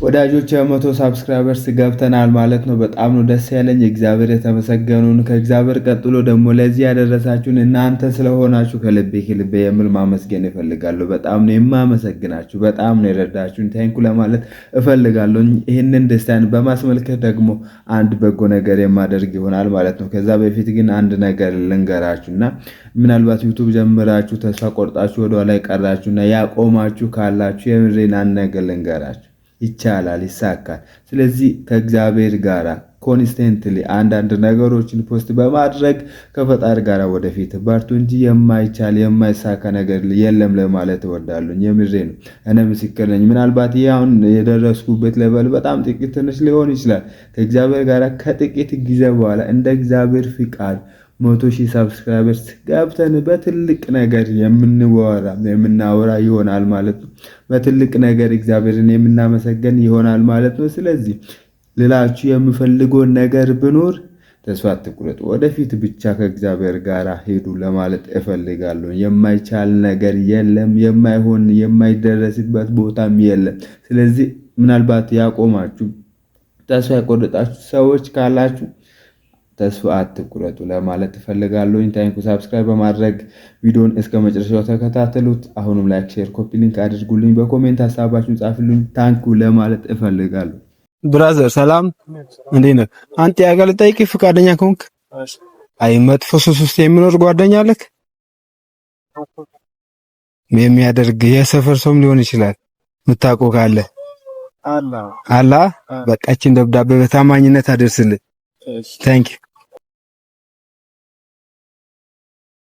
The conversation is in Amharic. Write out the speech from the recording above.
ወዳጆች 100 ሳብስክራይበርስ ገብተናል ማለት ነው። በጣም ነው ደስ ያለኝ። እግዚአብሔር የተመሰገነውን ከእግዚአብሔር ቀጥሎ ደግሞ ለዚህ ያደረሳችሁን እናንተ ስለሆናችሁ ከልቤ የምል ማመስገን እፈልጋለሁ። በጣም ነው የማመሰግናችሁ። በጣም ነው የረዳችሁን። ታንኩ ለማለት እፈልጋለሁ። ይህንን ደስታን በማስመልከት ደግሞ አንድ በጎ ነገር የማደርግ ይሆናል ማለት ነው። ከዛ በፊት ግን አንድ ነገር ልንገራችሁና ምናልባት ዩቱብ ጀምራችሁ ተስፋ ቆርጣችሁ ወደኋላ ቀራችሁና ያቆማችሁ ካላችሁ የምሬን አንድ ነገር ልንገራችሁ። ይቻላል፣ ይሳካል። ስለዚህ ከእግዚአብሔር ጋር ኮንስታንትሊ አንዳንድ ነገሮችን ፖስት በማድረግ ከፈጣሪ ጋር ወደፊት በርቱ እንጂ የማይቻል የማይሳካ ነገር የለም ለማለት እወዳለሁ። የምሬ ነው። እኔ ምስክር ነኝ። ምናልባት አሁን የደረስኩበት ሌቨል በጣም ጥቂት ትንሽ ሊሆን ይችላል። ከእግዚአብሔር ጋር ከጥቂት ጊዜ በኋላ እንደ እግዚአብሔር ፍቃድ 100,000 ሳብስክራይበርስ ገብተን በትልቅ ነገር የምናወራ ይሆናል ማለት ነው። በትልቅ ነገር እግዚአብሔርን የምናመሰግን ይሆናል ማለት ነው። ስለዚህ ልላችሁ የምፈልገው ነገር ብኖር ተስፋ አትቁረጡ፣ ወደፊት ብቻ ከእግዚአብሔር ጋር ሄዱ ለማለት እፈልጋለሁ። የማይቻል ነገር የለም፣ የማይሆን የማይደረስበት ቦታም የለም። ስለዚህ ምናልባት ያቆማችሁ ተስፋ ያቆረጣችሁ ሰዎች ካላችሁ ተስፋ አትቁረጡ ለማለት እፈልጋለሁ። ታንኩ ሰብስክራይብ በማድረግ ቪዲዮን እስከ መጨረሻው ተከታተሉት። አሁንም ላይክ፣ ሼር፣ ኮፒ ሊንክ አድርጉልኝ። በኮሜንት ሐሳባችሁን ጻፉልኝ። ታንኩ ለማለት እፈልጋለሁ። ብራዘር ሰላም፣ እንዴት ነህ? አንተ ያጋልጣይክ ፍቃደኛ ከሆንክ አይ መጥፎ ሱስ ውስጥ የሚኖር ጓደኛ አለክ? የሚያደርግ የሰፈር ሰውም ሊሆን ይችላል ምታውቀው ካለ አላ በቃችን ደብዳቤ በታማኝነት አደርስልህ። ታንክ ዩ